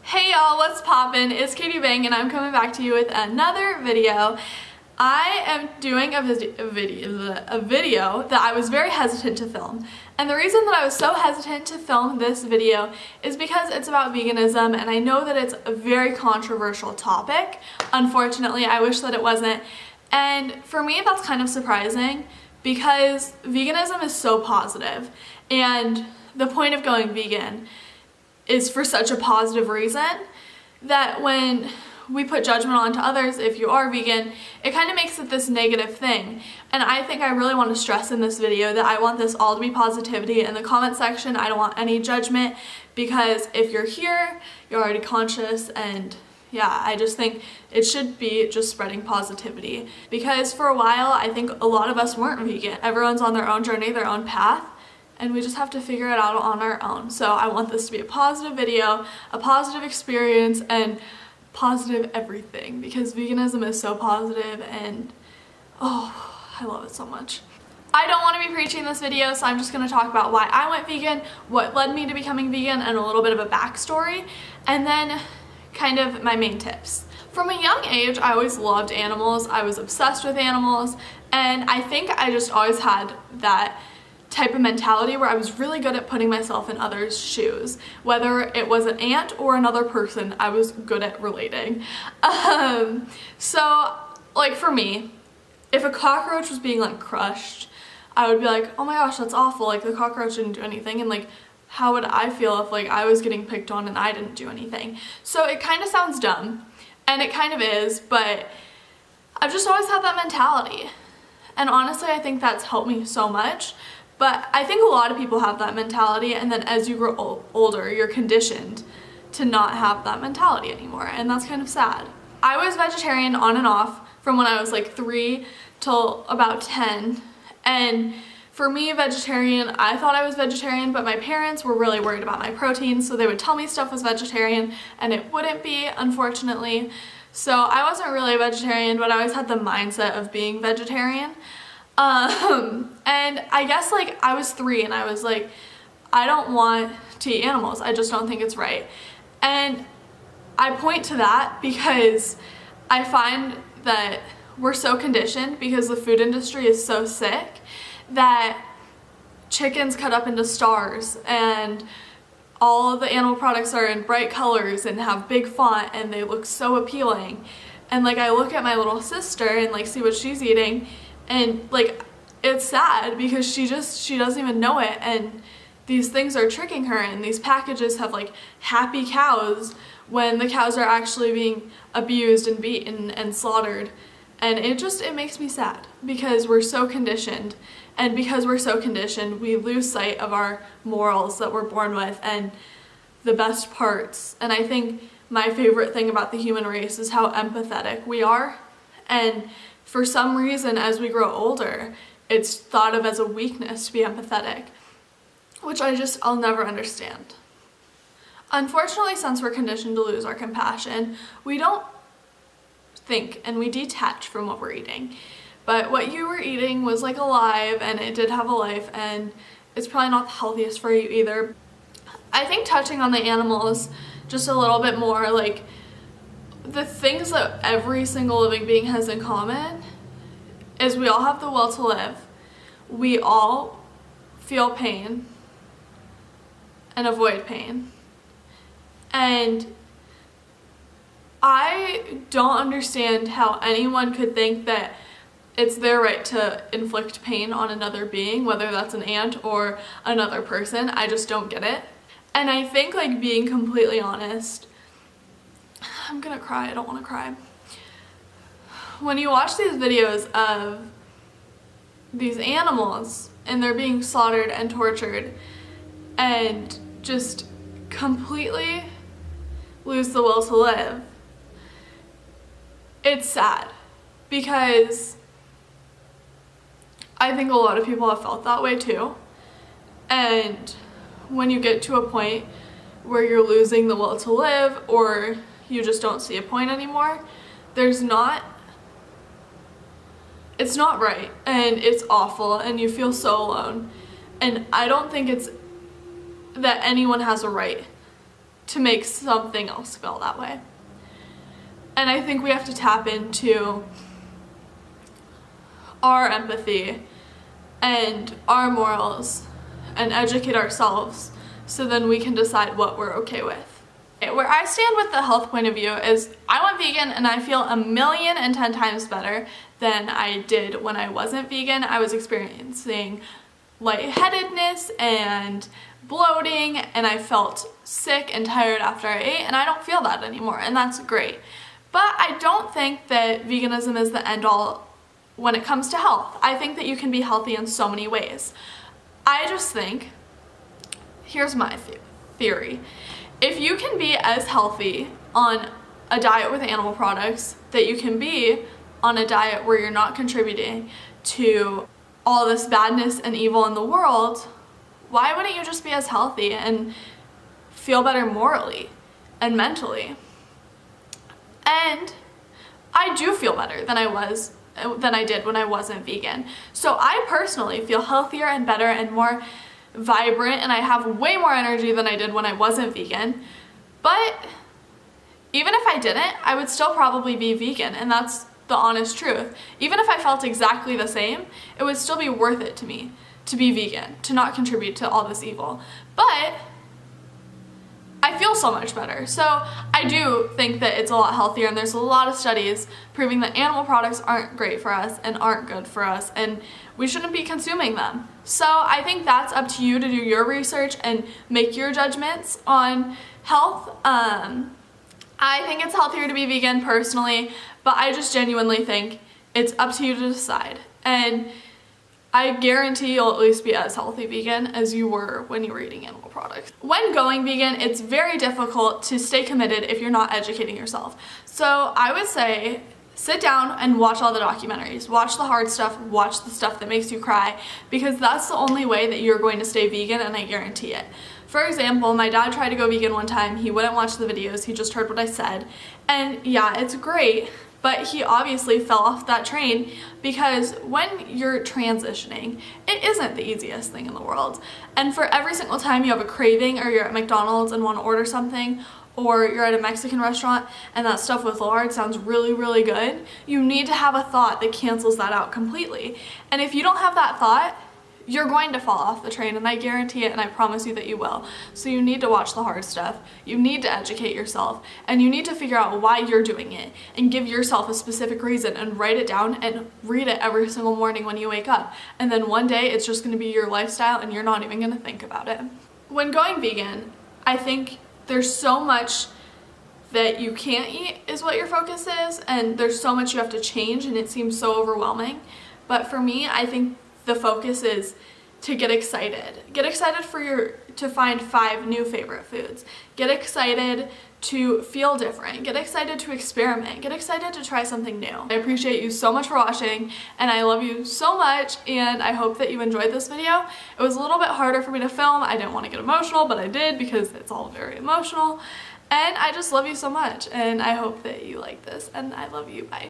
Hey y'all, what's poppin'? It's Katy Bang and I'm coming back to you with another video. I am doing a video that I was very hesitant to film. And the reason that I was so hesitant to film this video is because it's about veganism, and I know that it's a very controversial topic. Unfortunately, I wish that it wasn't. And for me, that's kind of surprising because veganism is so positive, and the point of going vegan is for such a positive reason that when we put judgment onto others, if you are vegan, it kind of makes it this negative thing. And I think I really want to stress in this video that I want this all to be positivity. In the comment section, I don't want any judgment, because if you're here, you're already conscious, and yeah, I just think it should be just spreading positivity. Because for a while, I think a lot of us weren't vegan. Everyone's on their own journey, their own path, and we just have to figure it out on our own. So I want this to be a positive video, a positive experience, and positive everything, because veganism is so positive, and oh, I love it so much. I don't want to be preaching this video, so I'm just going to talk about why I went vegan, what led me to becoming vegan, and a little bit of a backstory, and then kind of my main tips. From a young age, I always loved animals. I was obsessed with animals, and I think I just always had that type of mentality where I was really good at putting myself in others' shoes. Whether it was an ant or another person, I was good at relating. So like for me, if a cockroach was being like crushed, I would be like, oh my gosh, that's awful, like the cockroach didn't do anything, and like how would I feel if like I was getting picked on and I didn't do anything? So it kind of sounds dumb, and it kind of is, but I've just always had that mentality. And honestly, I think that's helped me so much. But I think a lot of people have that mentality, and then as you grow older, you're conditioned to not have that mentality anymore, and that's kind of sad. I was vegetarian on and off from when I was like 3 till about 10, and for me, vegetarian, I thought I was vegetarian, but my parents were really worried about my protein, so they would tell me stuff was vegetarian, and it wouldn't be, unfortunately. So I wasn't really a vegetarian, but I always had the mindset of being vegetarian. And I guess like I was 3 and I was like, I don't want to eat animals. I just don't think it's right. And I point to that because I find that we're so conditioned, because the food industry is so sick, that chicken's cut up into stars and all of the animal products are in bright colors and have big font and they look so appealing. And like I look at my little sister and like see what she's eating, and like it's sad because she doesn't even know it, and these things are tricking her, and these packages have like happy cows when the cows are actually being abused and beaten and slaughtered. And it makes me sad because we're so conditioned, and because we're so conditioned, we lose sight of our morals that we're born with and the best parts. And I think my favorite thing about the human race is how empathetic we are, and for some reason, as we grow older, it's thought of as a weakness to be empathetic, which I'll never understand. Unfortunately, since we're conditioned to lose our compassion, we don't think and we detach from what we're eating. But what you were eating was like alive, and it did have a life, and it's probably not the healthiest for you either. I think touching on the animals just a little bit more, like the things that every single living being has in common is we all have the will to live. We all feel pain and avoid pain. And I don't understand how anyone could think that it's their right to inflict pain on another being, whether that's an ant or another person. I just don't get it. And I think, like, being completely honest, I'm gonna cry, I don't wanna cry. When you watch these videos of these animals and they're being slaughtered and tortured and just completely lose the will to live, it's sad, because I think a lot of people have felt that way too. And when you get to a point where you're losing the will to live, or you just don't see a point anymore, it's not right, and it's awful, and you feel so alone. And I don't think it's that anyone has a right to make something else feel that way. And I think we have to tap into our empathy and our morals and educate ourselves so then we can decide what we're okay with. Where I stand with the health point of view is I went vegan and I feel 1,010,000 times better than I did when I wasn't vegan. I was experiencing lightheadedness and bloating, and I felt sick and tired after I ate, and I don't feel that anymore, and that's great. But I don't think that veganism is the end-all when it comes to health. I think that you can be healthy in so many ways. I just think, here's my theory. If you can be as healthy on a diet with animal products that you can be on a diet where you're not contributing to all this badness and evil in the world, why wouldn't you just be as healthy and feel better morally and mentally? And I do feel better than I did when I wasn't vegan. So I personally feel healthier and better and more vibrant, and I have way more energy than I did when I wasn't vegan. But even if I didn't, I would still probably be vegan, and that's the honest truth. Even if I felt exactly the same, it would still be worth it to me to be vegan, to not contribute to all this evil. But I feel so much better. So I do think that it's a lot healthier, and there's a lot of studies proving that animal products aren't great for us and aren't good for us, and we shouldn't be consuming them. So I think that's up to you to do your research and make your judgments on health. I think it's healthier to be vegan personally, but I just genuinely think it's up to you to decide. And I guarantee you'll at least be as healthy vegan as you were when you were eating animal products. When going vegan, it's very difficult to stay committed if you're not educating yourself. So I would say sit down and watch all the documentaries. Watch the hard stuff, watch the stuff that makes you cry, because that's the only way that you're going to stay vegan, and I guarantee it. For example, my dad tried to go vegan one time. He wouldn't watch the videos, he just heard what I said. And yeah, it's great, but he obviously fell off that train, because when you're transitioning, it isn't the easiest thing in the world. And for every single time you have a craving, or you're at McDonald's and want to order something, or you're at a Mexican restaurant and that stuff with lard sounds really, really good, you need to have a thought that cancels that out completely. And if you don't have that thought, you're going to fall off the train, and I guarantee it, and I promise you that you will. So you need to watch the hard stuff, you need to educate yourself, and you need to figure out why you're doing it, and give yourself a specific reason, and write it down and read it every single morning when you wake up. And then one day it's just gonna be your lifestyle, and you're not even gonna think about it. When going vegan, I think there's so much that you can't eat is what your focus is, and there's so much you have to change, and it seems so overwhelming. But for me, I think the focus is to get excited. Get excited to find 5 new favorite foods. Get excited to feel different. Get excited to experiment. Get excited to try something new. I appreciate you so much for watching, and I love you so much, and I hope that you enjoyed this video. It was a little bit harder for me to film. I didn't want to get emotional, but I did, because it's all very emotional. And I just love you so much, and I hope that you like this, and I love you. Bye.